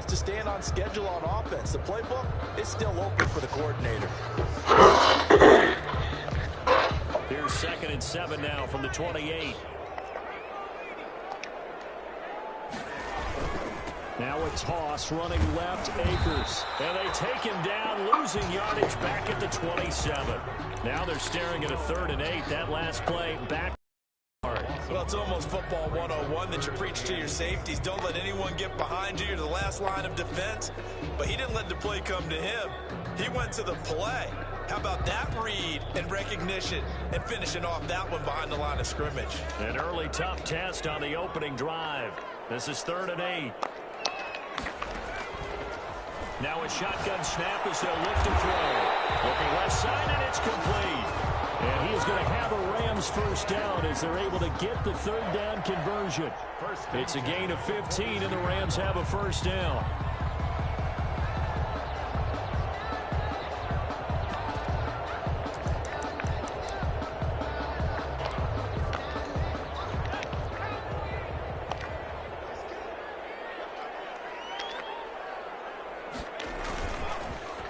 to staying on schedule on offense. The playbook is still open for the coordinator. Here's 2nd and 7 now from the 28. Now a toss running left, Akers. And they take him down, losing yardage back at the 27. Now they're staring at a 3rd and 8. That last play back. Well, it's almost football 101 that you preach to your safeties. Don't let anyone get behind you. You're the last line of defense. But he didn't let the play come to him. He went to the play. How about that read and recognition and finishing off that one behind the line of scrimmage? An early tough test on the opening drive. This is 3rd and 8. Now a shotgun snap as they'll lift and throw. Looking left side, and it's complete. And he is going to have a Rams first down as they're able to get the 3rd down conversion. It's a gain of 15, and the Rams have a first down.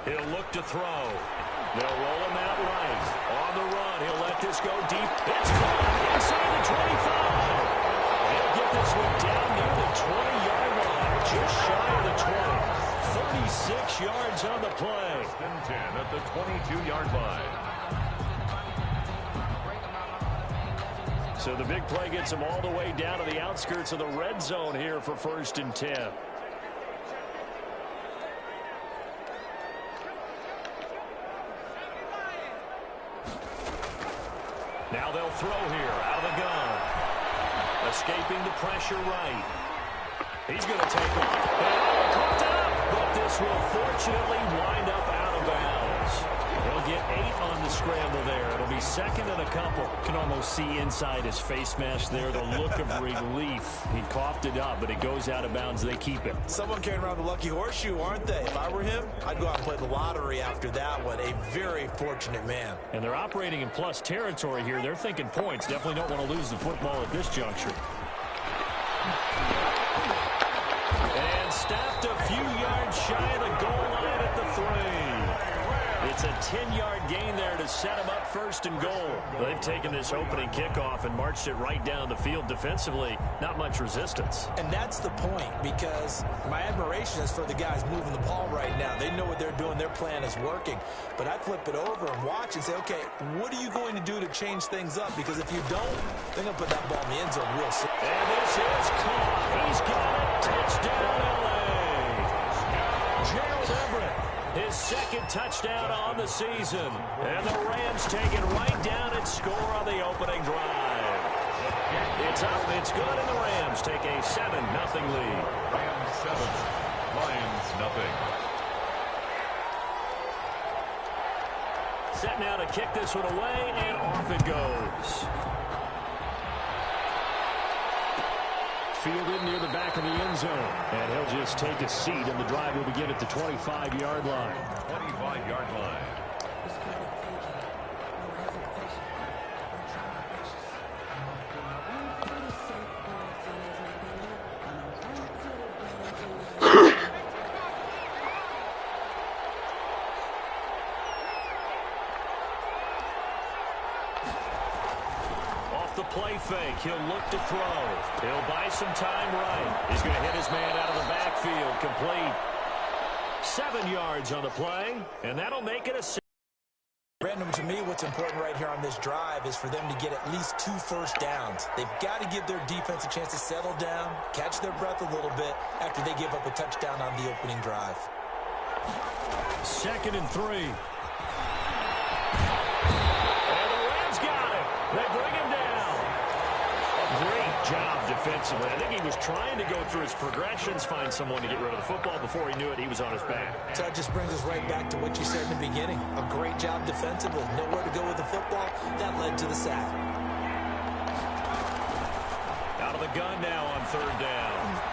He'll look to throw. They'll roll him out right. On the run, he'll let this go deep. It's caught inside the 25. He'll get this one down near the 20-yard line, just shy of the 20. 36 yards on the play. 10 at the 22-yard line. So the big play gets him all the way down to the outskirts of the red zone here for 1st and 10. Now they'll throw here out of the gun. Escaping the pressure right. He's going to take off. And caught up. But this will fortunately wind up out of bounds. He'll get 8 on the scramble there. It'll be 2nd and a couple. Can almost see inside his face mask there the look of relief. He coughed it up, but it goes out of bounds. They keep it. Someone carrying around the lucky horseshoe, aren't they? If I were him, I'd go out and play the lottery after that one. A very fortunate man. And they're operating in plus territory here. They're thinking points. Definitely don't want to lose the football at this juncture. And stopped a few yards shy of the goal line at the 3. It's a 10-yard gain there to set them up 1st and goal. They've taken this opening kickoff and marched it right down the field defensively. Not much resistance. And that's the point, because my admiration is for the guys moving the ball right now. They know what they're doing. Their plan is working. But I flip it over and watch and say, okay, what are you going to do to change things up? Because if you don't, they're going to put that ball in the end zone real soon. And this is caught. He's got it. Touchdown, L.A. Gerald Everett. His 2nd touchdown on the season. And the Rams take it right down and score on the opening drive. It's up, it's good, and the Rams take a 7-0 lead. Rams 7, Lions nothing. Set now to kick this one away, and off it goes. Fielded near the back of the end zone. And he'll just take a seat, and the drive will begin at the 25-yard line. 25-yard line. The play fake. He'll look to throw. He'll buy some time right. He's going to hit his man out of the backfield. Complete. 7 yards on the play, and that'll make it a 6. Brandon, to me, what's important right here on this drive is for them to get at least 2 first downs. They've got to give their defense a chance to settle down, catch their breath a little bit after they give up a touchdown on the opening drive. 2nd and 3. And the Rams got it. They bring him down. Great job defensively. I think he was trying to go through his progressions, find someone to get rid of the football. Before he knew it, he was on his back. So that just brings us right back to what you said in the beginning. A great job defensively. Nowhere to go with the football. That led to the sack. Out of the gun now on 3rd down.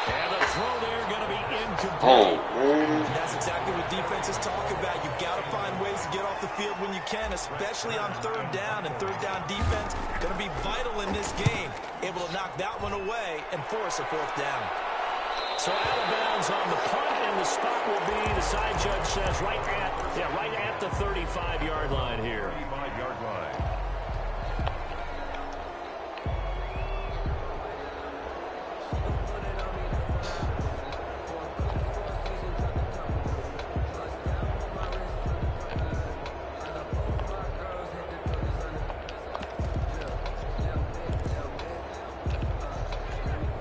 And the throw there going to be incomplete. That's exactly what defenses talk about. You've got to find ways to get off the field when you can, especially on 3rd down. And 3rd down defense going to be vital in this game. Able to knock that one away and force a 4th down. So out of bounds on the punt, and the spot will be, the side judge says, right at the 35-yard line here. 35-yard line.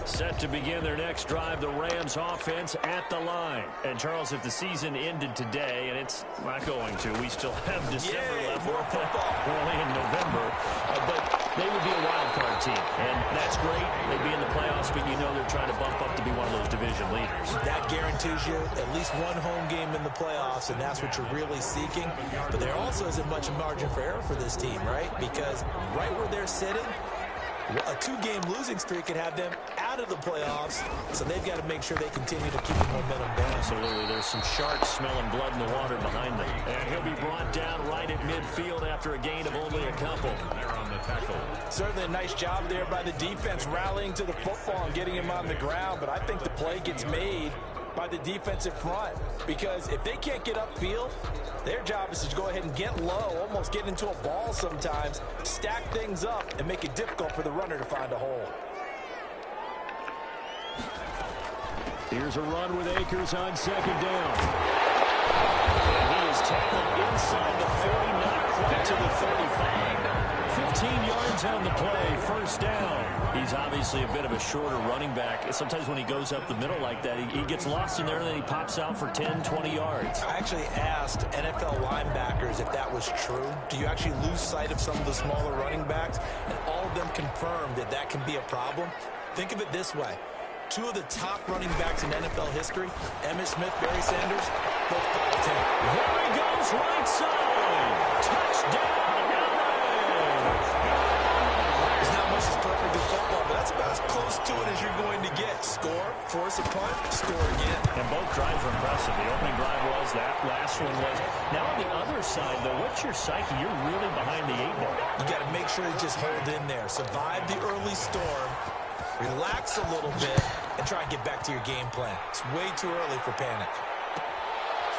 Set to begin their next drive, the Rams offense at the line. And, Charles, if the season ended today, and it's not going to, we still have December left. We're only in November. But they would be a wild card team. And that's great. They'd be in the playoffs, but you know they're trying to bump up to be one of those division leaders. That guarantees you at least one home game in the playoffs, and that's what you're really seeking. But there also isn't much margin for error for this team, right? Because right where they're sitting, a two-game losing streak could have them out of the playoffs, so they've got to make sure they continue to keep the momentum down. Absolutely. There's some sharks smelling blood in the water behind them. And he'll be brought down right at midfield after a gain of only a couple. Here on the tackle. Certainly a nice job there by the defense rallying to the football and getting him on the ground, but I think the play gets made by the defensive front, because if they can't get upfield, their job is to go ahead and get low, almost get into a ball sometimes, stack things up, and make it difficult for the runner to find a hole. Here's a run with Akers on second down. And he is tackled inside the 40, not quite to the 35. 15 yards on the play, first down. He's obviously a bit of a shorter running back. Sometimes when he goes up the middle like that, he gets lost in there, and then he pops out for 10, 20 yards. I actually asked NFL linebackers if that was true. Do you actually lose sight of some of the smaller running backs? And all of them confirmed that that can be a problem. Think of it this way. Two of the top running backs in NFL history, Emmitt Smith, Barry Sanders, both 5'10". There he goes, right side. Touchdown. There's not much that's perfect in football, but that's about as close to it as you're going to get. Score, force a punt, score again. And both drives were impressive. The opening drive was, that last one was. Now on the other side, though, what's your psyche? You're really behind the 8 ball. You got to make sure to just hold in there. Survive the early storm, relax a little bit, and try and get back to your game plan. It's way too early for panic.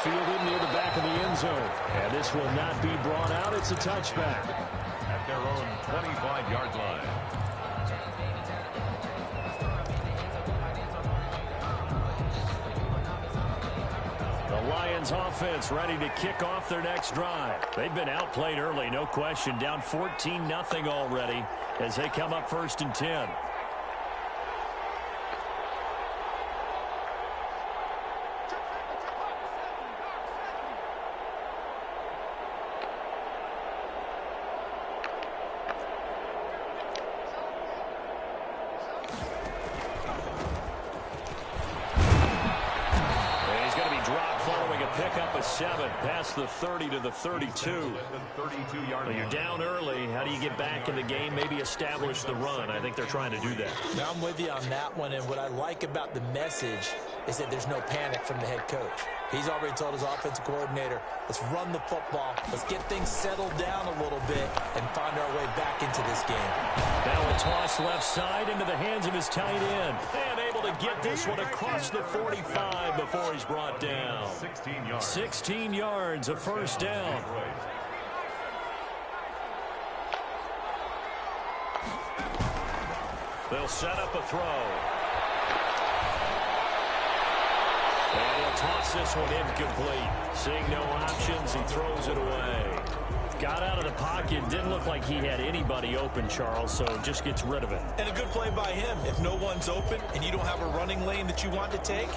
Fielded near the back of the end zone. And this will not be brought out. It's a touchback. At their own 25-yard line. The Lions offense ready to kick off their next drive. They've been outplayed early, no question. Down 14-0 already as they come up 1st and 10. Pickup a 7 past the 30 to the 32. Well, you're down early. How do you get back in the game? Maybe establish the run. I think they're trying to do that. Now I'm with you on that one, and what I like about the message is that there's no panic from the head coach. He's already told his offensive coordinator, let's run the football, let's get things settled down a little bit and find our way back into this game. Now a toss left side into the hands of his tight end. And able to get this one across the 45 before he's brought down. 16 yards, a first down. They'll set up a throw. And he'll toss this one incomplete. Seeing no options, he throws it away. Got out of the pocket. Didn't look like he had anybody open, Charles, so just gets rid of it. And a good play by him. If no one's open and you don't have a running lane that you want to take,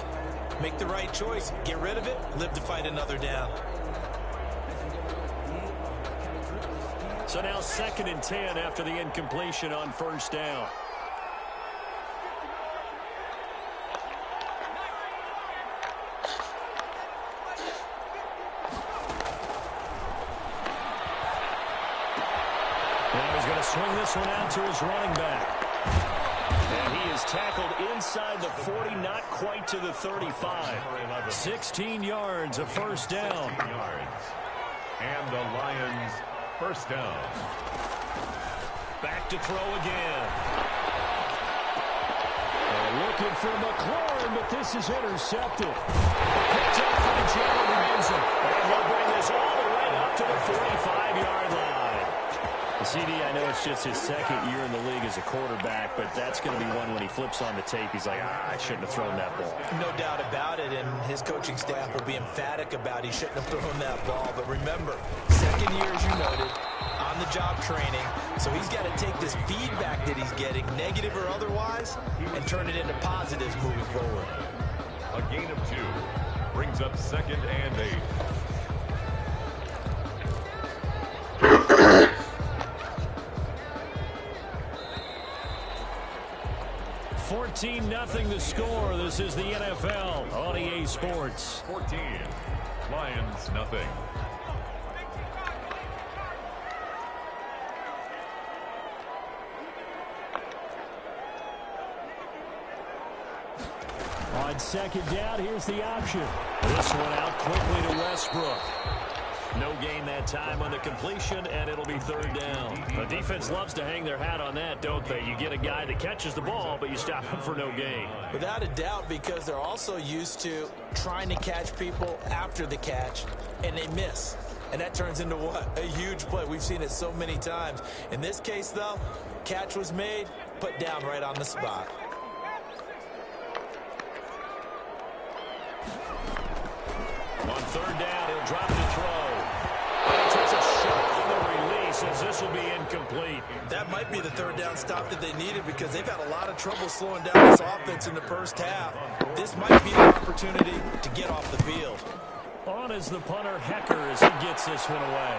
make the right choice. Get rid of it. Live to fight another down. So now 2nd and 10 after the incompletion on first down. Now he's going to swing this one out to his running back. And he is tackled inside the 40, not quite to the 35. 16 yards, a first down. And the Lions first down. Back to throw again. And look looking for McLaurin, but this is intercepted. Picked up by Jalen Ramsey. And he'll bring this all the way up to the 45-yard line. CD, I know it's just his second year in the league as a quarterback, but that's going to be one when he flips on the tape, he's like, I shouldn't have thrown that ball. No doubt about it, and his coaching staff will be emphatic about he shouldn't have thrown that ball. But remember, second year, as you noted, on-the-job training, so he's got to take this feedback that he's getting, negative or otherwise, and turn it into positives moving forward. A gain of 2 brings up 2nd and 8. 14-0 the score. This is the NFL on EA Sports. 14. Lions, nothing. On second down, here's the option. This one out quickly to Westbrook. No gain that time on the completion, and it'll be 3rd down. The defense loves to hang their hat on that, don't they? You get a guy that catches the ball, but you stop him for no gain. Without a doubt, because they're also used to trying to catch people after the catch, and they miss. And that turns into what? A huge play. We've seen it so many times. In this case, though, catch was made, put down right on the spot. On 3rd down, he'll drop to throw. And he takes a shot on the release as this will be incomplete. That might be the 3rd down stop that they needed because they've had a lot of trouble slowing down this offense in the first half. This might be the opportunity to get off the field. On is the punter, Hecker, as he gets this one away.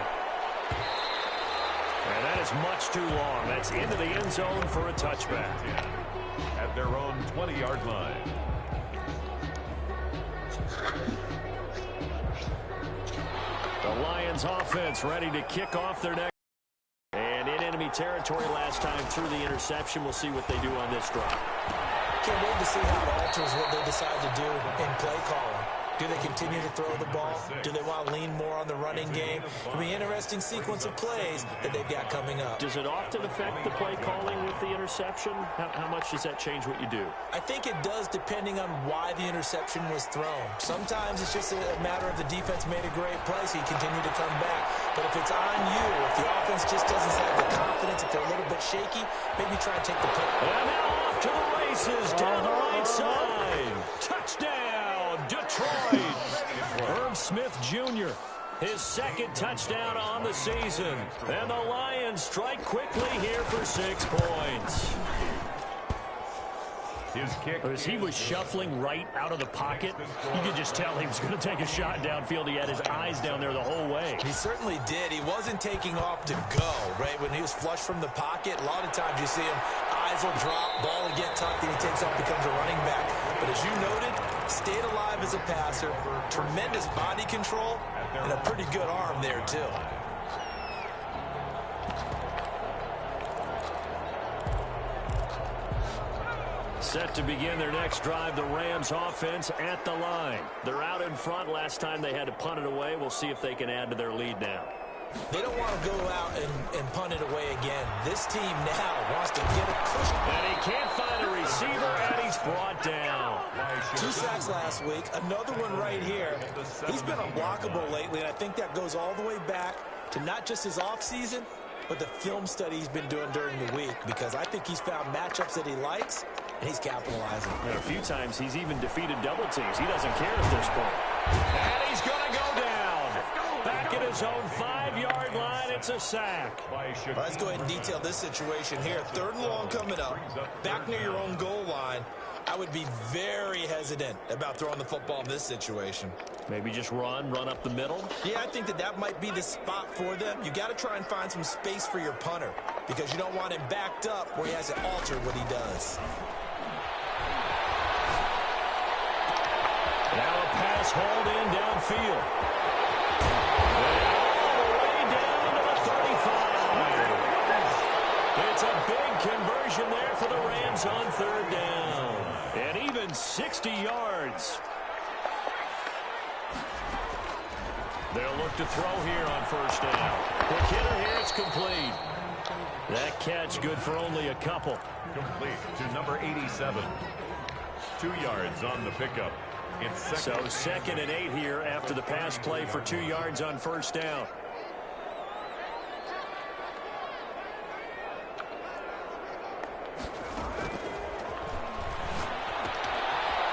And that is much too long. That's into the end zone for a touchback. At their own 20-yard line. The Lions offense ready to kick off their next. And in enemy territory last time through the interception. We'll see what they do on this drive. Can't wait to see how it alters what they decide to do in play calling. Do they continue to throw the ball? Do they want to lean more on the running game? It'll be an interesting sequence of plays that they've got coming up. Does it often affect the play calling with the interception? How much does that change what you do? I think it does depending on why the interception was thrown. Sometimes it's just a matter of the defense made a great play, so you continue to come back. But if it's on you, if the offense just doesn't have the confidence, if they're a little bit shaky, maybe try and take the play. And now off to the races down the right side. Touchdown, Detroit. Herb Smith Jr., his 2nd touchdown on the season. And the Lions strike quickly here for 6 points. His kick. As he was shuffling right out of the pocket, you could just tell he was going to take a shot downfield. He had his eyes down there the whole way. He certainly did. He wasn't taking off to go, right? When he was flush from the pocket, a lot of times you see him, eyes will drop, ball will get tucked, and he takes off, becomes a running back. But as you noted, stayed alive as a passer, tremendous body control, and a pretty good arm there, too. Set to begin their next drive, the Rams offense at the line. They're out in front. Last time they had to punt it away. We'll see if they can add to their lead now. They don't want to go out and punt it away again. This team now wants to get a cushion. And he can't find a receiver, and he's brought down. 2 sacks last week, another one right here. He's been unblockable lately, and I think that goes all the way back to not just his offseason, but the film study he's been doing during the week, because I think he's found matchups that he likes, and he's capitalizing. And a few times he's even defeated double teams. He doesn't care at this point. And he's going to go down. Back at his own 5-yard line, it's a sack. Let's go ahead and detail this situation here. 3rd and long coming up, back near your own goal line. I would be very hesitant about throwing the football in this situation. Maybe just run up the middle? Yeah, I think that might be the spot for them. You got to try and find some space for your punter because you don't want him backed up where he has to alter what he does. Now a pass hauled in downfield. And all the way down to the 35. It's a big conversion there for the Rams on 3rd down. And even 60 yards. They'll look to throw here on 1st down. Quick hitter here, it's complete. That catch good for only a couple. Complete to number 87. 2 yards on the pickup. So 2nd and 8 here after the pass play for 2 yards on first down.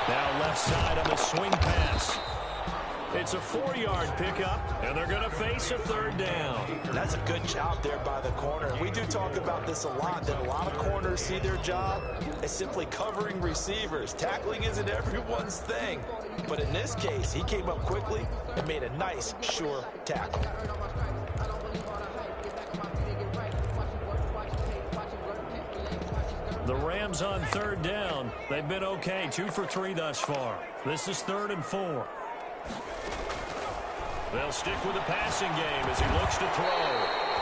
Now left side on the swing pass. It's a 4-yard pickup, and they're going to face a 3rd down. That's a good job there by the corner. We do talk about this a lot, that a lot of corners see their job as simply covering receivers. Tackling isn't everyone's thing. But in this case, he came up quickly and made a nice, sure tackle. The Rams on 3rd down. They've been okay, 2 for 3 thus far. This is 3rd and 4. They'll stick with the passing game as he looks to throw.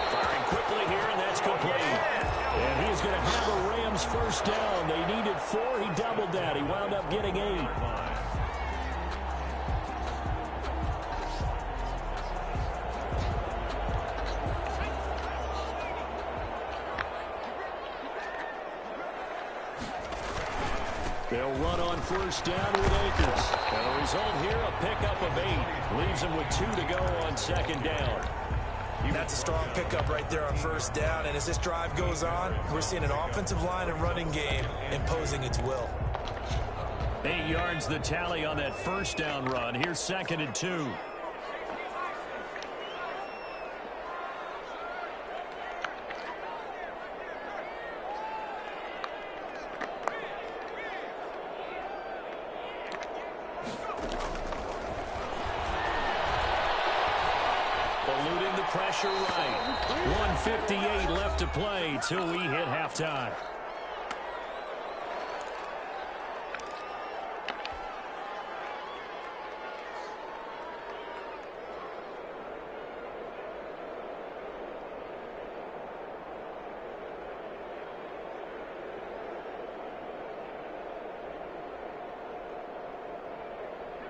Firing quickly here, and that's complete. And he's going to have a Rams first down. They needed 4. He doubled that. He wound up getting 8. They'll run on first down with Akers. And the result here, a pickup of 8. Leaves them with 2 to go on 2nd down. That's a strong pickup right there on first down. And as this drive goes on, we're seeing an offensive line and running game imposing its will. 8 yards the tally on that first down run. Here's 2nd and 2. Eluding the pressure right. 1:58 left to play till we hit halftime.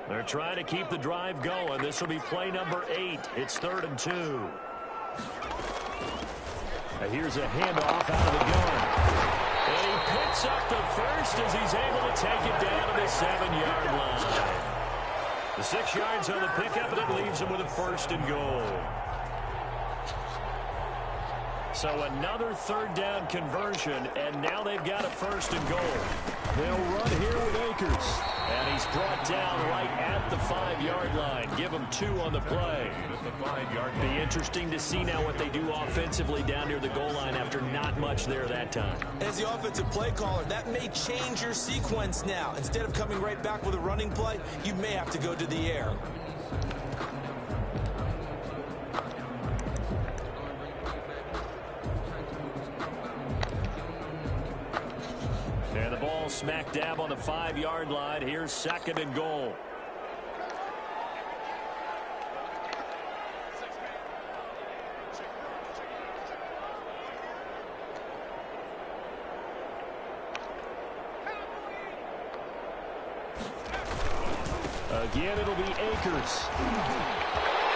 They're trying to keep the drive going. This will be play number 8. It's 3rd and 2. Now here's a handoff out of the gun. And he picks up the first as he's able to take it down to the 7-yard line. The 6 yards on the pickup, and it leaves him with a 1st and goal. So another 3rd down conversion, and now they've got a 1st and goal. They'll run here with Akers. And he's brought down right at the 5-yard line. Give him 2 on the play. Be interesting to see now what they do offensively down near the goal line after not much there that time. As the offensive play caller, that may change your sequence now. Instead of coming right back with a running play, you may have to go to the air. And the ball smack dab on the 5-yard line. Here's 2nd and goal. Again, it'll be Akers.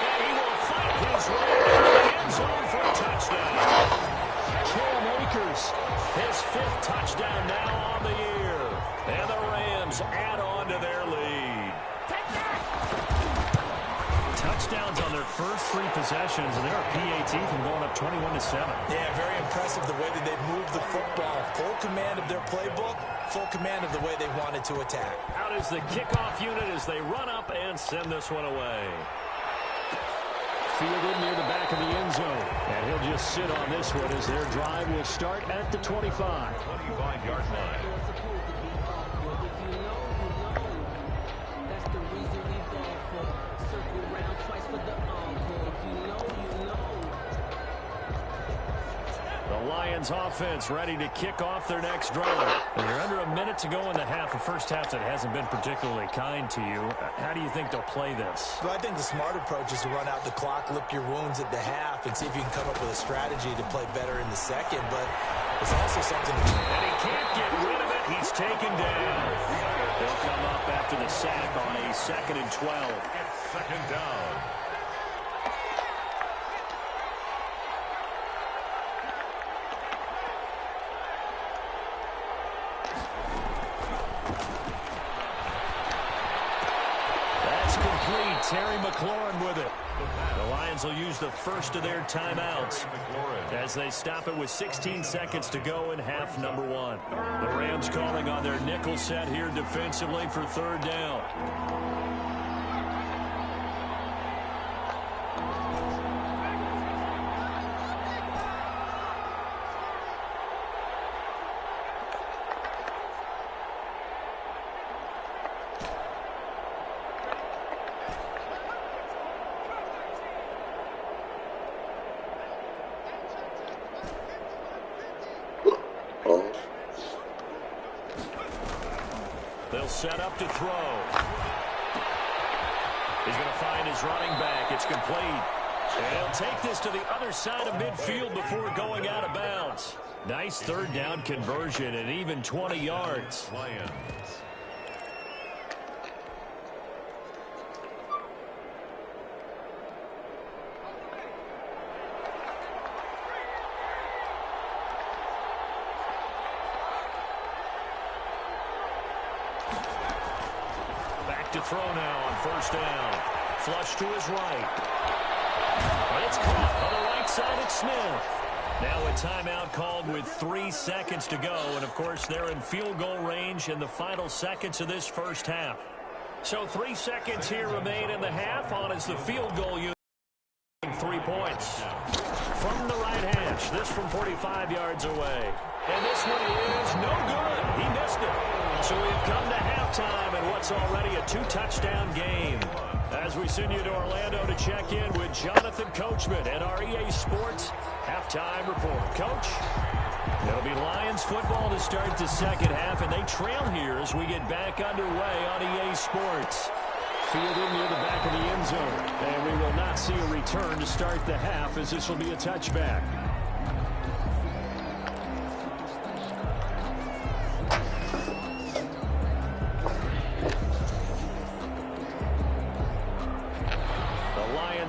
And he will fight his way to the end zone for a touchdown. Cam Akers, his 5th touchdown now on the year. And the Rams add on to their lead. Touchdowns on their first 3 possessions, and they're a PAT from going up 21-7. Yeah, very impressive the way that they've moved the football. Full command of their playbook, full command of the way they wanted to attack. Out is the kickoff unit as they run up and send this one away. Fielded near the back of the end zone. And he'll just sit on this one as their drive will start at the 25. 25-yard line. The Lions offense ready to kick off their next drive. And you're under a minute to go in the half, a first half that hasn't been particularly kind to you. How do you think they'll play this? Well, I think the smart approach is to run out the clock, lick your wounds at the half, and see if you can come up with a strategy to play better in the second. But there's also something to... And he can't get rid of it. He's taken down. They'll come up after the sack on a 2nd and 12. It's 2nd down. Terry McLaurin with it. The Lions will use the first of their timeouts as they stop it with 16 seconds to go in half number one. The Rams calling on their nickel set here defensively for third down. They'll set up to throw. He's going to find his running back. It's complete. And he'll take this to the other side of midfield before going out of bounds. Nice third down conversion and even 20 yards. Lions. To throw now on first down. Flush to his right. And it's caught on the right side at Smith. Now a timeout called with 3 seconds to go. And, of course, they're in field goal range in the final seconds of this first half. So 3 seconds here remain in the half on as the field goal unit. 3 points. From the right hash. This from 45 yards away. And this one is no good. He missed it. So we've come to halftime in what's already a 2-touchdown game. As we send you to Orlando to check in with Jonathan Coachman at our EA Sports Halftime Report. Coach, it'll be Lions football to start the second half, and they trail here as we get back underway on EA Sports. Fielded near the back of the end zone, and we will not see a return to start the half as this will be a touchback.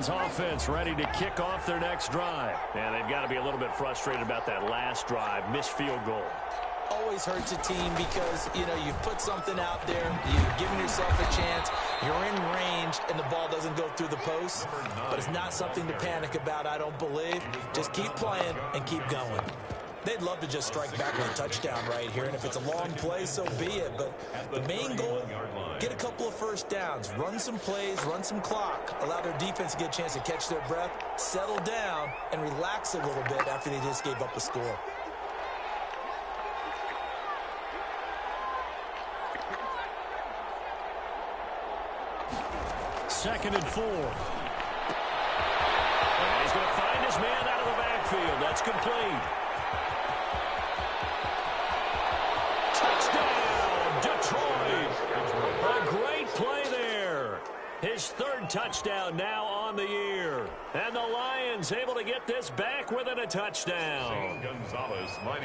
Offense ready to kick off their next drive. And they've got to be a little bit frustrated about that last drive. Missed field goal. Always hurts a team because, you know, you've put something out there, you've given yourself a chance, you're in range, and the ball doesn't go through the post. But it's not something to panic about, I don't believe. Just keep playing and keep going. They'd love to just strike back with a touchdown right here, and if it's a long play, so be it. But the main goal, get a couple of first downs, run some plays, run some clock, allow their defense to get a chance to catch their breath, settle down, and relax a little bit after they just gave up a score. Second and 4. And he's going to find his man out of the backfield. That's complete. Touchdown, Detroit. A great play there. His third touchdown now on the year. And the Lions able to get this back within a touchdown.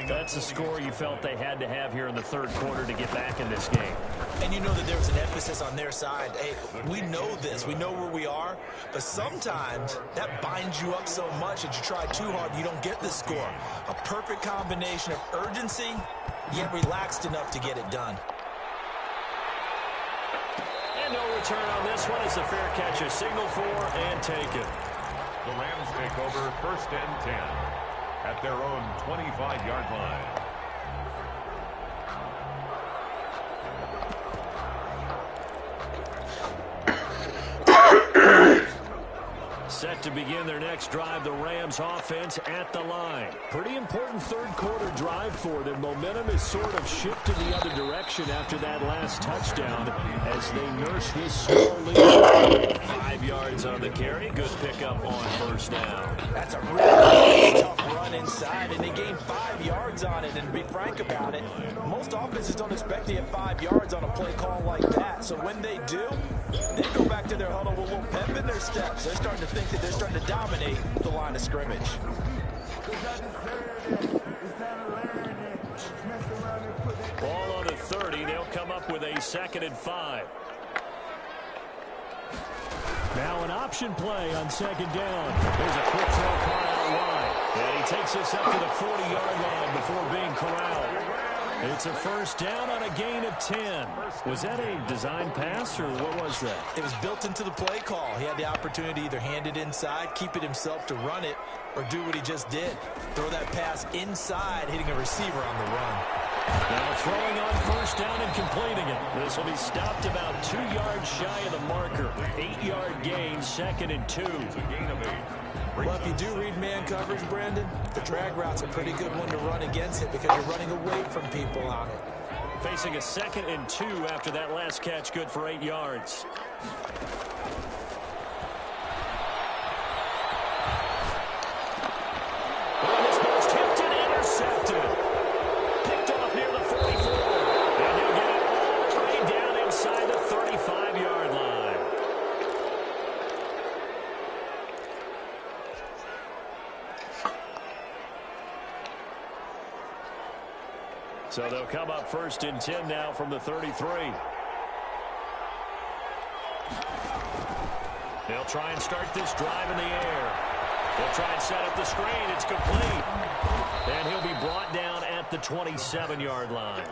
That's a score you felt they had to have here in the third quarter to get back in this game. And you know that there's an emphasis on their side. Hey, we know this. We know where we are. But sometimes that binds you up so much that you try too hard, you don't get the score. A perfect combination of urgency, yet relaxed enough to get it done. And no return on this one. It's a fair catch, a signal for and taken. The Rams take over first and 10 at their own 25-yard line. Set to begin their next drive, the Rams offense at the line. Pretty important third quarter drive for them. Momentum is sort of shifted the other direction after that last touchdown as they nurse this small lead. 5 yards on the carry. Good pickup on first down. That's a really tough run inside, and they gained 5 yards on it. And to be frank about it, most offenses don't expect to get 5 yards on a play call like that. So when they do, they go back to their huddle with a little pep in their steps. They're starting to think that they're starting to dominate the line of scrimmage. Ball on the 30. They'll come up with a 2nd and 5. Now an option play on 2nd down. There's a quick throw caught out wide. And he takes us up to the 40-yard line before being corralled. It's a first down on a gain of 10. Was that a design pass, or what was that? It was built into the play call. He had the opportunity to either hand it inside, keep it himself to run it, or do what he just did. Throw that pass inside, hitting a receiver on the run. Now throwing on first down and completing it. This will be stopped about 2 yards shy of the marker. 8-yard gain, 2nd and 2. Well, if you do read man coverage, Brandon, the drag route's a pretty good one to run against it because you're running away from people on it. Facing a 2nd and 2 after that last catch, good for 8 yards. Oh, this ball's tipped and intercepted. Picked off near the 44. And he'll get it all the way down inside the 35-yard line. So they'll come up 1st and 10 now from the 33. They'll try and start this drive in the air. They'll try and set up the screen. It's complete. And he'll be brought down at the 27-yard line.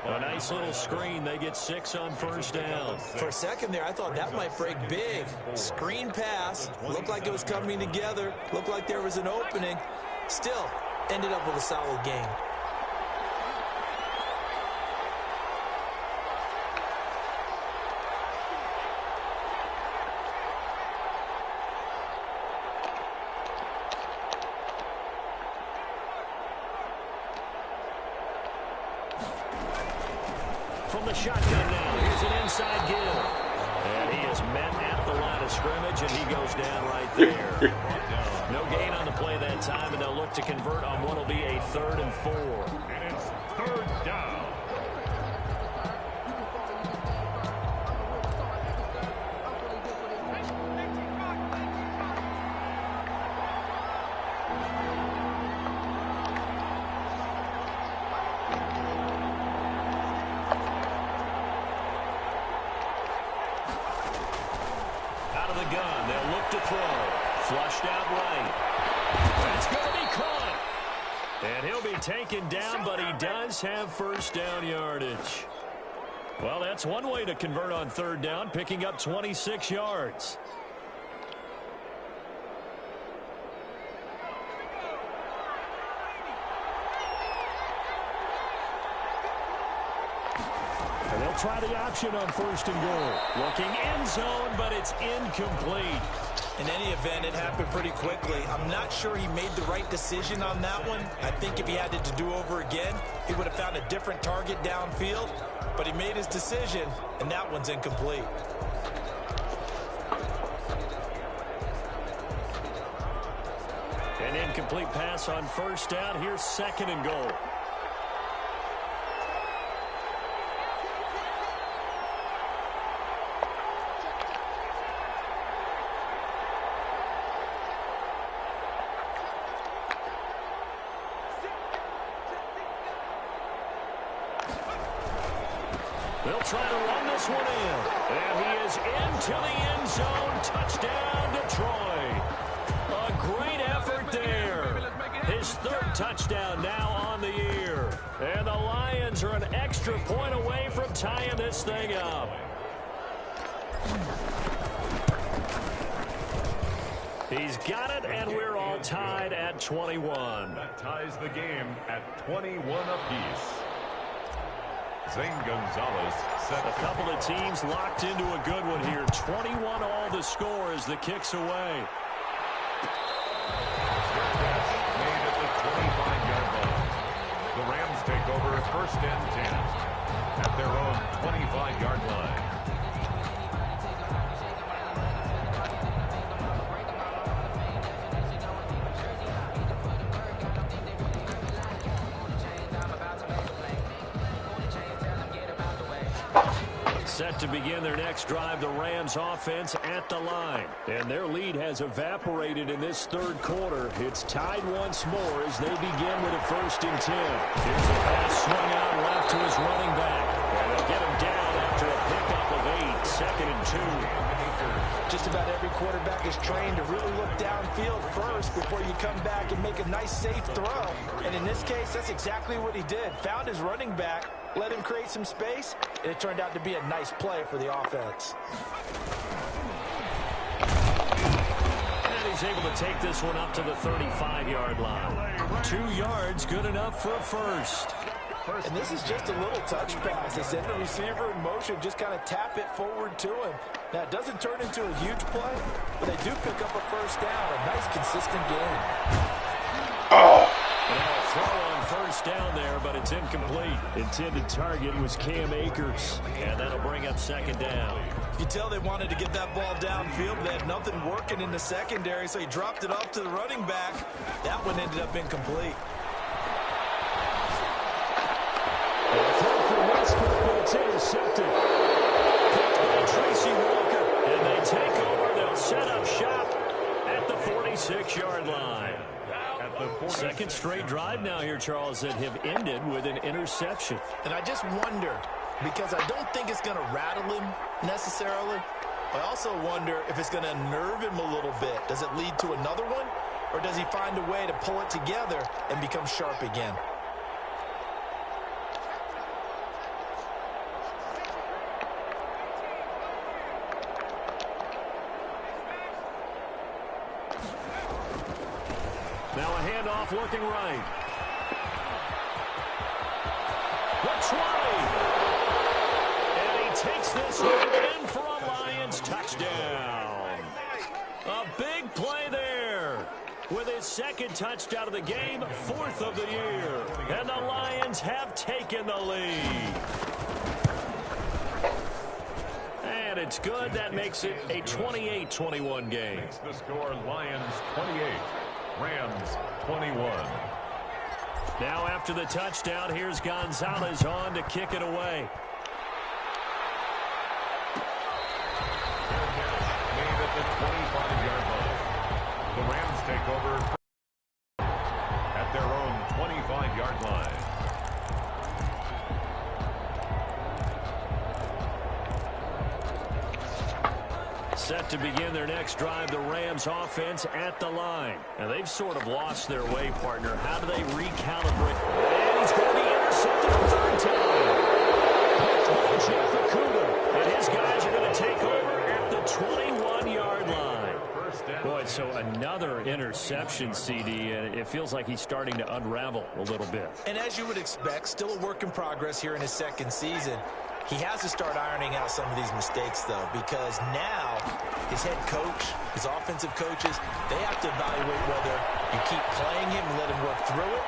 A nice little screen. They get 6 on first down. For a second there, I thought that might break big. Screen pass. Looked like it was coming together. Looked like there was an opening. Still, ended up with a solid game. From the shotgun now, here's an inside give. And he is met at the line of scrimmage, and he goes down right there. No gain on the play that time, and they'll look to convert on what will be a 3rd and 4. And it's 3rd down. Gun. They'll look to throw. Flushed out right. That's going to be caught. And he'll be taken down, but he does have first down yardage. Well, that's one way to convert on 3rd down, picking up 26 yards. And they'll try the option on 1st and goal. Looking end zone, but it's incomplete. In any event, it happened pretty quickly. I'm not sure he made the right decision on that one. I think if he had it to do over again, he would have found a different target downfield. But he made his decision, and that one's incomplete. An incomplete pass on 1st down. Here's 2nd and goal. They'll try to run this one in. And he is into the end zone. Touchdown, Detroit. A great effort there. His 3rd touchdown now on the year. And the Lions are an extra point away from tying this thing up. He's got it, and we're all tied at 21. That ties the game at 21 apiece. Zane Gonzalez set a couple of teams locked into a good one here. 21 all the score as the kick's away. Made at the 25-yard line. The Rams take over 1st and 10 at their own 25-yard line. Set to begin their next drive, the Rams offense at the line. And their lead has evaporated in this 3rd quarter. It's tied once more as they begin with a 1st and 10. Here's a pass swung out left to his running back. And they'll get him down after a pickup of 8. 2nd and 2. Akers. Just about every quarterback is trained to really look downfield first before you come back and make a nice, safe throw. And in this case, that's exactly what he did. Found his running back, let him create some space, and it turned out to be a nice play for the offense. And he's able to take this one up to the 35-yard line. 2 yards, good enough for a first. And this is just a little touch pass. They send the receiver in motion, just kind of tap it forward to him. Now, it doesn't turn into a huge play, but they do pick up a first down. A nice, consistent game. Now throw on first down there, but it's incomplete. Intended target was Cam Akers, and that'll bring up second down. You tell they wanted to get that ball downfield. They had nothing working in the secondary, so he dropped it off to the running back. That one ended up incomplete. But it's intercepted. Picked by Tracy Walker. And they take over. They'll set up shop at the 46-yard line. Second straight drive now here, Charles, that have ended with an interception. And I just wonder, because I don't think it's going to rattle him necessarily. I also wonder if it's going to unnerve him a little bit. Does it lead to another one? Or does he find a way to pull it together and become sharp again? Now a handoff looking right. The 20. And he takes this one in for a Lions touchdown. A big play there. With his second touchdown of the game, 4th of the year. And the Lions have taken the lead. And it's good. That makes it a 28-21 game. Makes the score Lions 28. Rams 21. Now after the touchdown, here's Gonzalez on to kick it away. Made at the 25-yard line. The Rams take over at their own 25-yard line. Set to begin their next drive, the Rams offense at the line. And they've sort of lost their way, partner. How do they recalibrate? And he's going to be intercepted a third time. Jeff Okudah. And his guys are going to take over at the 21-yard line. Boy, so another interception, CD, and it feels like he's starting to unravel a little bit. And as you would expect, still a work in progress here in his second season. He has to start ironing out some of these mistakes, though, because now his head coach, his offensive coaches, they have to evaluate whether you keep playing him and let him work through it,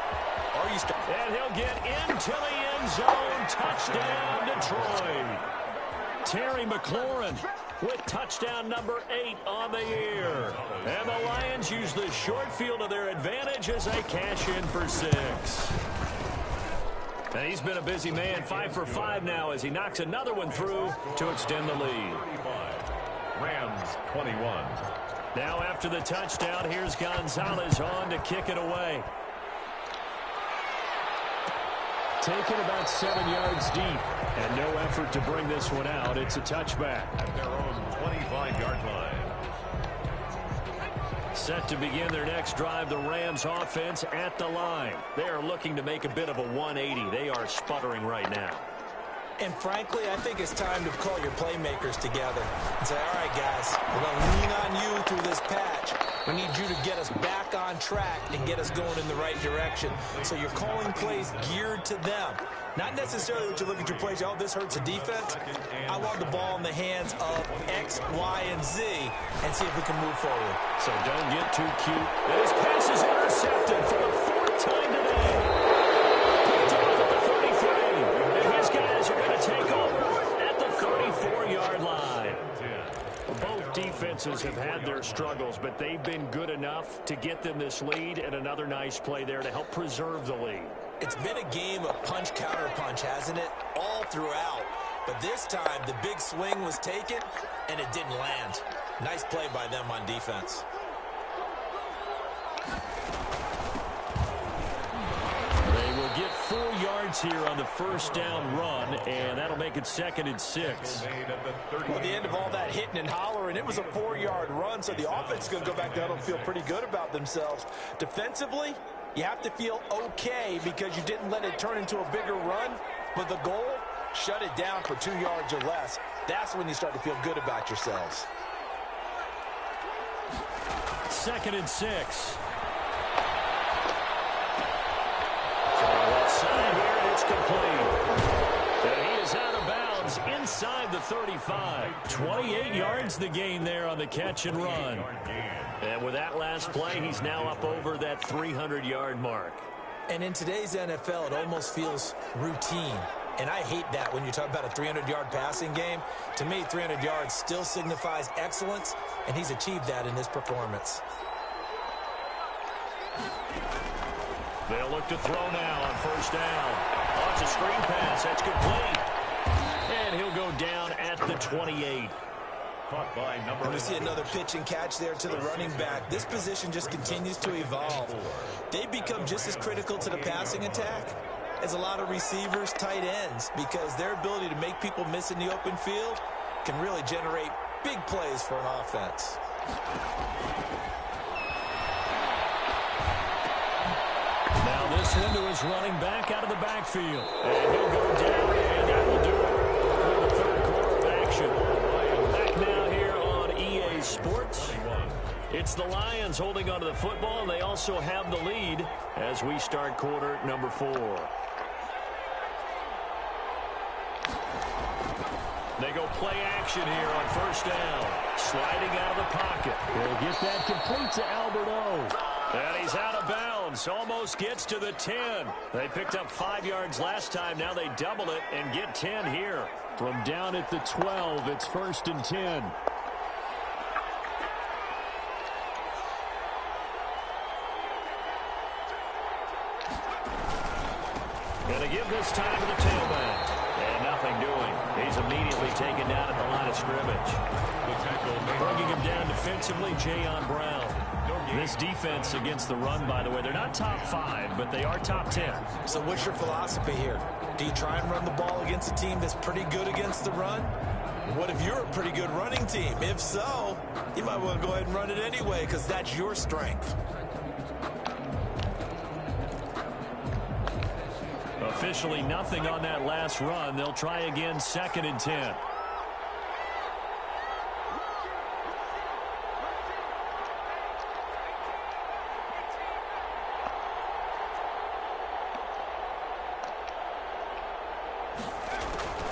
or you start. And he'll get into the end zone. Touchdown, Detroit. Terry McLaurin with touchdown number 8 on the year. And the Lions use the short field to their advantage as they cash in for 6. And he's been a busy man, 5 for 5 now as he knocks another one through to extend the lead. Rams 21. Now after the touchdown, here's Gonzalez on to kick it away. Taken about 7 yards deep, and no effort to bring this one out. It's a touchback. At their own 25-yard line. Set to begin their next drive, the Rams offense at the line. They are looking to make a bit of a 180. They are sputtering right now. And frankly, I think it's time to call your playmakers together and say, all right, guys, we're going to lean on you through this patch. We need you to get us back on track and get us going in the right direction. So you're calling plays geared to them. Not necessarily that you look at your plays, oh, this hurts the defense. I want the ball in the hands of X, Y, and Z and see if we can move forward. So don't get too cute. And his pass is intercepted for the 4th time today. Picked off at the 33. And his guys are going to take over at the 34-yard line. Both defenses have had their struggles, but they've been good enough to get them this lead, and another nice play there to help preserve the lead. It's been a game of punch, counter punch, hasn't it? All throughout. But this time, the big swing was taken, and it didn't land. Nice play by them on defense. They will get 4 yards yards here on the first down run, and that'll make it 2nd and 6. Well, at the end of all that hitting and hollering, it was a 4-yard run, so the offense is going to go back there and feel pretty good about themselves. Defensively, you have to feel okay because you didn't let it turn into a bigger run, but the goal, shut it down for 2 yards or less. That's when you start to feel good about yourselves. 2nd and 6. It's complete. And he is out of bounds inside the 35. 28 yards the gain there on the catch and run. And with that last play, he's now up over that 300-yard mark. And in today's NFL, it almost feels routine. And I hate that when you talk about a 300-yard passing game. To me, 300 yards still signifies excellence, and he's achieved that in this performance. They'll look to throw now on first down. Oh, it's a screen pass. That's complete. And he'll go down at the 28. Caught by number. And we see another pitch and catch there to the running back. This position just continues to evolve. They become just as critical to the passing attack as a lot of receivers, tight ends, because their ability to make people miss in the open field can really generate big plays for an offense. Now this one to his running back out of the backfield. And he'll go down, and that will do it for the third quarter of action. Back now here on EA Sports. It's the Lions holding onto the football, and they also have the lead as we start quarter number 4. They go play action here on first down. Sliding out of the pocket. He'll get that complete to Albert O. And he's out of bounds. Almost gets to the 10. They picked up 5 yards last time. Now they double it and get 10 here. From down at the 12, it's 1st and 10. Going to give this time to the tailback. And nothing doing. He's immediately taken down at the line of scrimmage. Bringing him down defensively, Jayon Brown. This defense against the run, by the way, they're not top 5, but they are top 10. So what's your philosophy here? Do you try and run the ball against a team that's pretty good against the run? What if you're a pretty good running team? If so, you might want to go ahead and run it anyway because that's your strength. Officially nothing on that last run. They'll try again, 2nd and 10.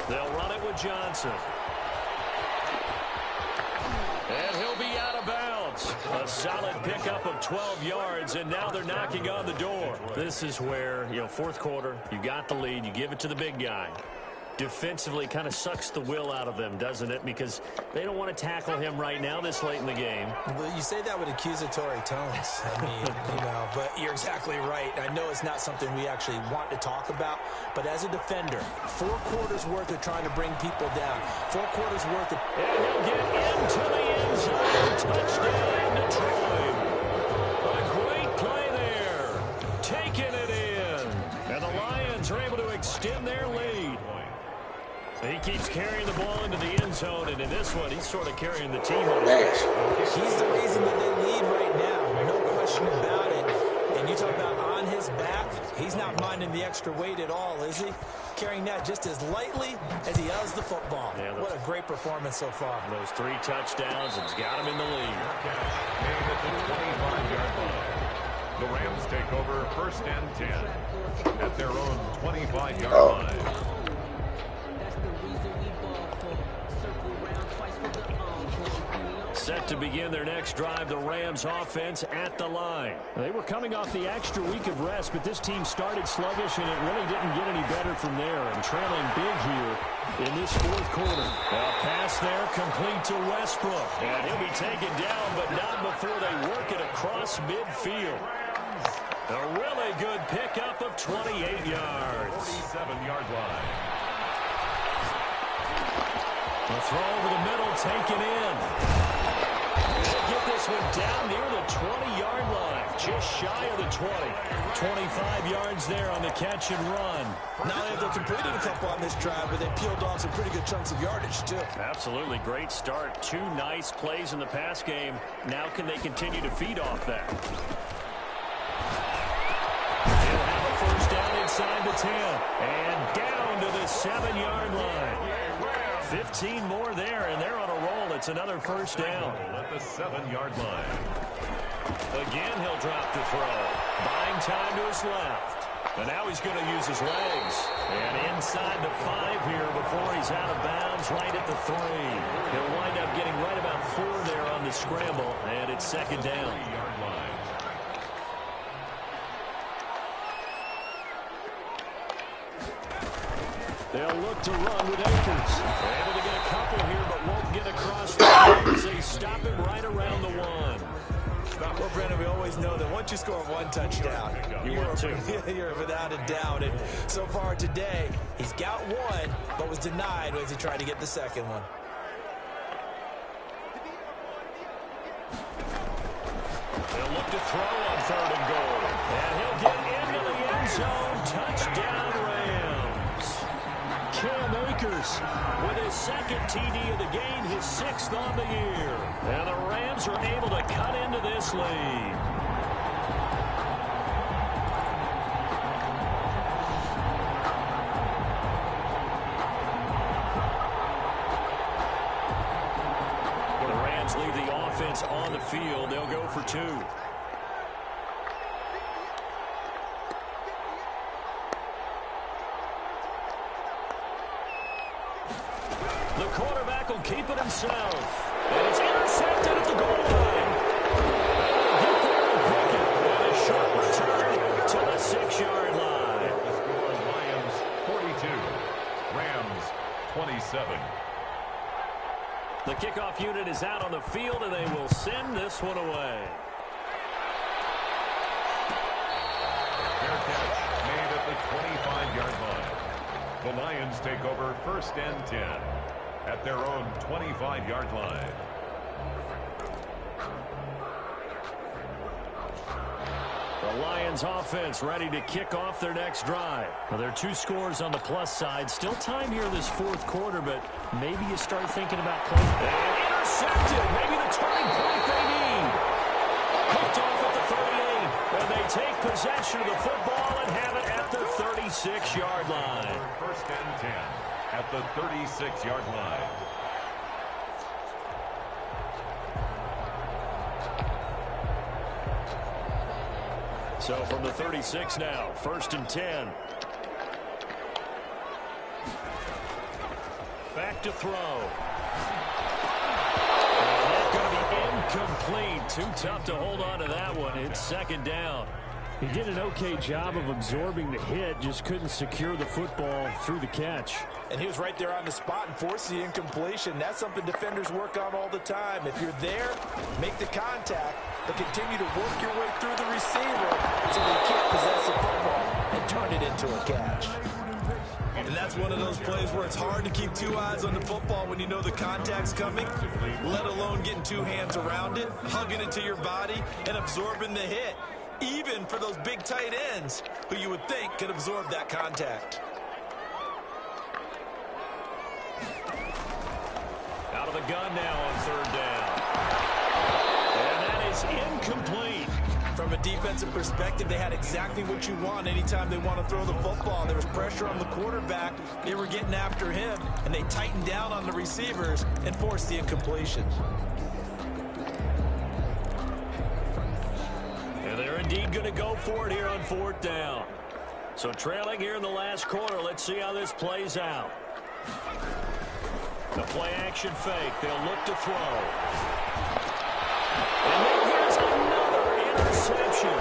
They'll run it with Johnson. And he'll be out of bounds. A solid pickup of 12 yards, and now they're knocking on the door. This is where, fourth quarter, you got the lead, you give it to the big guy. Defensively kind of sucks the will out of them, doesn't it? Because they don't want to tackle him right now this late in the game. Well, you say that with accusatory tones. I mean, but you're exactly right. I know it's not something we actually want to talk about, but as a defender, 4 quarters worth of trying to bring people down. 4 quarters worth of... And he'll get into the end zone. Touchdown, Detroit. A great play there. Taking it in. And the Lions are able to extend their lead. He keeps carrying the ball into the end zone, and in this one, he's sort of carrying the team on his back. He's the reason that they lead right now, no question about it. And you talk about on his back, he's not minding the extra weight at all, is he? Carrying that just as lightly as he does the football. Yeah, what a great performance so far. Those 3 touchdowns, it's got him in the lead. The Rams take over 1st and 10 at their own 25-yard line. Set to begin their next drive, the Rams offense at the line. They were coming off the extra week of rest, but this team started sluggish, and it really didn't get any better from there. And trailing big here in this 4th quarter. A pass there complete to Westbrook. And he'll be taken down, but not before they work it across midfield. A really good pickup of 28 yards. 47-yard line. The throw over the middle, taken in. Get this this one down near the 20-yard line, just shy of the 20. 25 yards there on the catch and run. Not only have they completed a couple on this drive, but they peeled off some pretty good chunks of yardage, too. Absolutely great start. 2 nice plays in the pass game. Now can they continue to feed off that? They'll have a first down inside the 10. And down to the 7-yard line. 15 more there, and they're on a roll. It's another first down. At the 7-yard line. Again, he'll drop to throw. Buying time to his left. And now he's going to use his legs. And inside the 5 here before he's out of bounds right at the 3. He'll wind up getting right about 4 there on the scramble, and it's second down. They'll look to run with Akers. They're able to get a couple here, but won't get across the line. They stop him right around the 1. Well, Brennan, we always know that once you score 1 touchdown, you're without a doubt. And so far today, he's got 1, but was denied as he tried to get the second one. They'll look to throw on 3rd and goal. And he'll get into the end zone. Touchdown, Rams. Cam Akers with his 2nd TD of the game, his 6th on the year. And the Rams are able to cut into this lead. The Rams leave the offense on the field. They'll go for 2. The quarterback will keep it himself. And it's intercepted at the goal line. Get there and pick it. And a short return to the 6-yard line. The score, Lions 42, Rams 27. The kickoff unit is out on the field, and they will send this one away. Fair catch made at the 25-yard line. The Lions take over 1st and 10 at their own 25-yard line. The Lions offense ready to kick off their next drive. Well, there are 2 scores on the plus side. Still time here this 4th quarter, but maybe you start thinking about playing. And intercepted. Maybe the turning point they need. Hooked off at the 38. And they take possession of the football and have it at the 36-yard line. 1st and 10 at the 36-yard line. So from the 36 now, 1st and 10. Back to throw. And that's going to be incomplete. Too tough to hold on to that one. It's 2nd down. He did an okay job of absorbing the hit, just couldn't secure the football through the catch. And he was right there on the spot and forced the incompletion. That's something defenders work on all the time. If you're there, make the contact, but continue to work your way through the receiver so they can't possess the football and turn it into a catch. And that's one of those plays where it's hard to keep 2 eyes on the football when you know the contact's coming, let alone getting 2 hands around it, hugging it to your body, and absorbing the hit. Even for those big tight ends who you would think could absorb that contact. Out of the gun now on 3rd down. And that is incomplete. From a defensive perspective, they had exactly what you want anytime they want to throw the football. There was pressure on the quarterback. They were getting after him, and they tightened down on the receivers and forced the incompletion. And they're indeed going to go for it here on 4th down. So trailing here in the last quarter, let's see how this plays out. The play-action fake. They'll look to throw. And then here's another interception.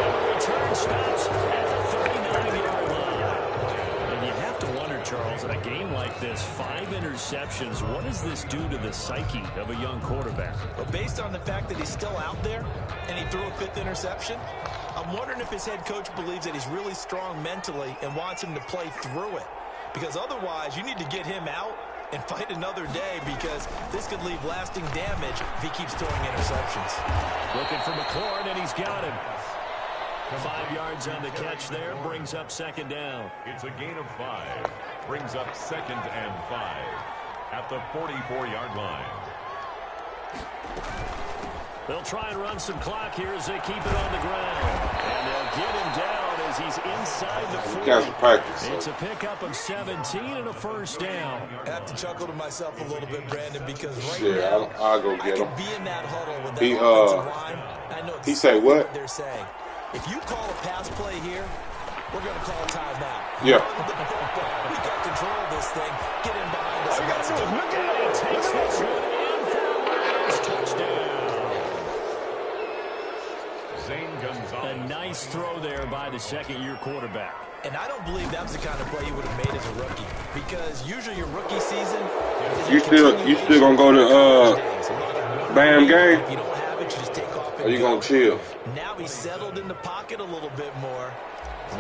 And the return stops at the 39-yard line. And you have to wonder, Charles, in a game like this, 5 interceptions, what does this do to the psyche of a young quarterback? But based on the fact that he's still out there and he threw a 5th interception, I'm wondering if his head coach believes that he's really strong mentally and wants him to play through it. Because otherwise, you need to get him out and fight another day because this could leave lasting damage if he keeps throwing interceptions. Looking for McLaurin, and he's got him. 5 yards on the catch there, brings up second down. It's a gain of 5. Brings up 2nd and 5 at the 44-yard line. They'll try and run some clock here as they keep it on the ground. And they'll get him down as he's inside the 40. It's a pickup of 17 and a first down. I have to chuckle to myself a little bit, Brandon, because now I'll go get him. I could be in that huddle with that offensive line. I know he said what? They're saying. If you call a pass play here, we're going to call a timeout. Yeah. We got control of this thing. Get in behind us. Look at it. He takes this one in for a Lions touchdown. A nice throw there by the second-year quarterback. And I don't believe that was the kind of play he would have made as a rookie. Because usually your rookie season you still gonna go to Bam game? If you don't have it, you just take off. Or you gonna chill? Now he's settled in the pocket a little bit more,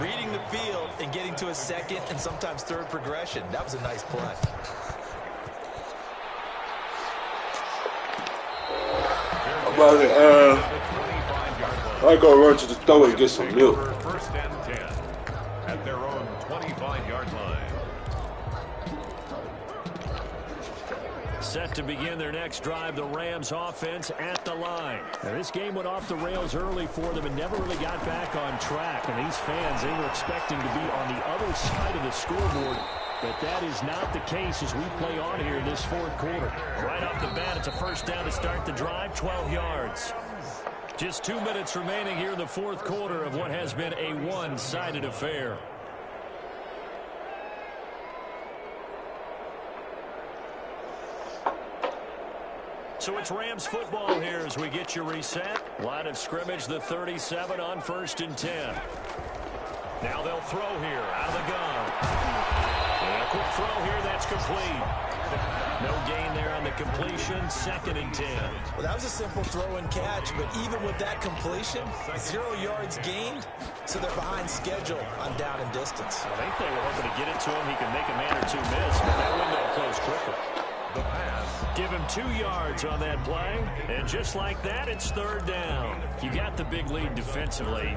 reading the field and getting to his second and sometimes third progression. That was a nice play. About it, I go run to the store and get some milk. 1st and 10 at their own 25-yard line. Set to begin their next drive, the Rams offense at the line. Now, this game went off the rails early for them and never really got back on track. And these fans, they were expecting to be on the other side of the scoreboard. But that is not the case as we play on here in this fourth quarter. Right off the bat, it's a first down to start the drive, 12 yards. Just 2 minutes remaining here in the fourth quarter of what has been a one-sided affair. So it's Rams football here as we get you reset. Line of scrimmage, the 37 on 1st and 10. Now they'll throw here out of the gun. And a quick throw here, that's complete. No gain there on the completion, 2nd and 10. Well, that was a simple throw and catch, but even with that completion, 0 yards gained, so they're behind schedule on down and distance. I think they were hoping to get it to him. He can make a man or two miss, but that window closed quicker. The pass. Give him 2 yards on that play, and just like that, it's 3rd down. You got the big lead defensively,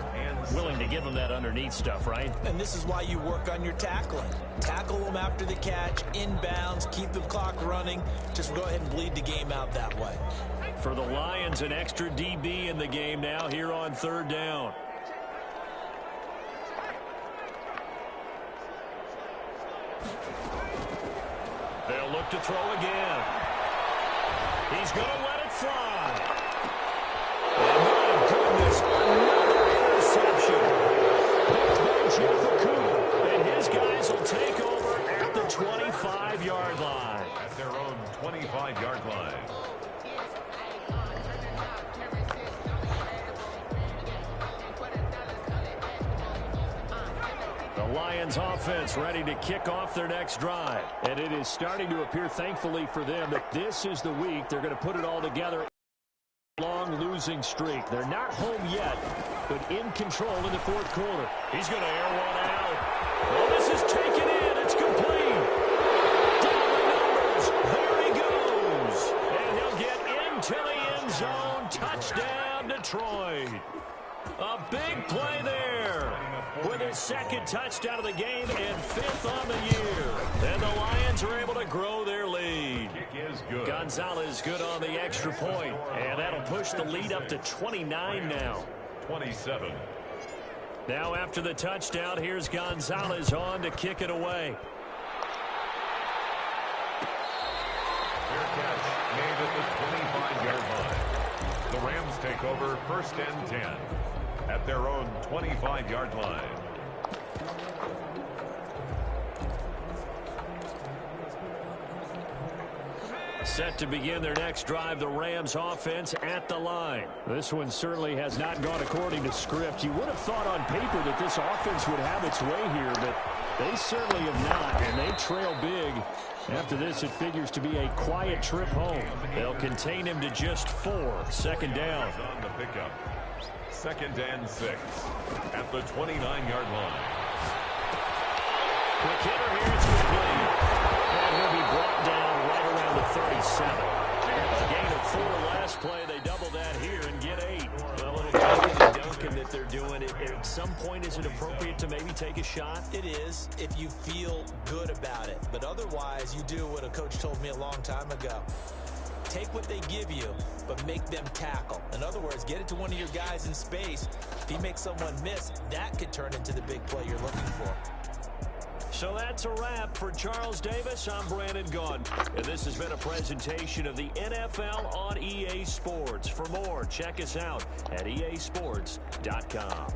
willing to give him that underneath stuff, right? And this is why you work on your tackling. Tackle them after the catch, inbounds, keep the clock running. Just go ahead and bleed the game out that way. For the Lions, an extra DB in the game now here on 3rd down. They'll look to throw again. He's going to let it fly. And my goodness, another interception. Picked by Jeff Okudah. And his guys will take over at the 25-yard line. At their own 25-yard line. The Lions offense ready to kick off their next drive. And it is starting to appear, thankfully for them, that this is the week they're going to put it all together. Long losing streak. They're not home yet, but in control in the fourth quarter. He's going to air one out. Well, this is taken in. It's complete. Down the numbers. There he goes. And he'll get into the end zone. Touchdown, Detroit. A big play there with his 2nd touchdown of the game and 5th on the year. And the Lions are able to grow their lead. Kick is good. Gonzalez good on the extra point, and that'll push the lead up to 29 now. 27. Now after the touchdown, here's Gonzalez on to kick it away. Fair catch made at the 25-yard line. The Rams take over 1st and 10 at their own 25-yard line. Set to begin their next drive, the Rams offense at the line. This one certainly has not gone according to script. You would have thought on paper that this offense would have its way here, but they certainly have not, and they trail big. After this, it figures to be a quiet trip home. They'll contain him to just 4. 2nd down. On the pickup. 2nd and 6 at the 29-yard line. Quick hitter here, it's complete. And he'll be brought down doing it, at some point, is it appropriate to maybe take a shot? It is, if you feel good about it. But otherwise, you do what a coach told me a long time ago. Take what they give you, but make them tackle. In other words, get it to one of your guys in space. If he makes someone miss, that could turn into the big play you're looking for. So that's a wrap for Charles Davis. I'm Brandon Gaudin, and this has been a presentation of the NFL on EA Sports. For more, check us out at easports.com.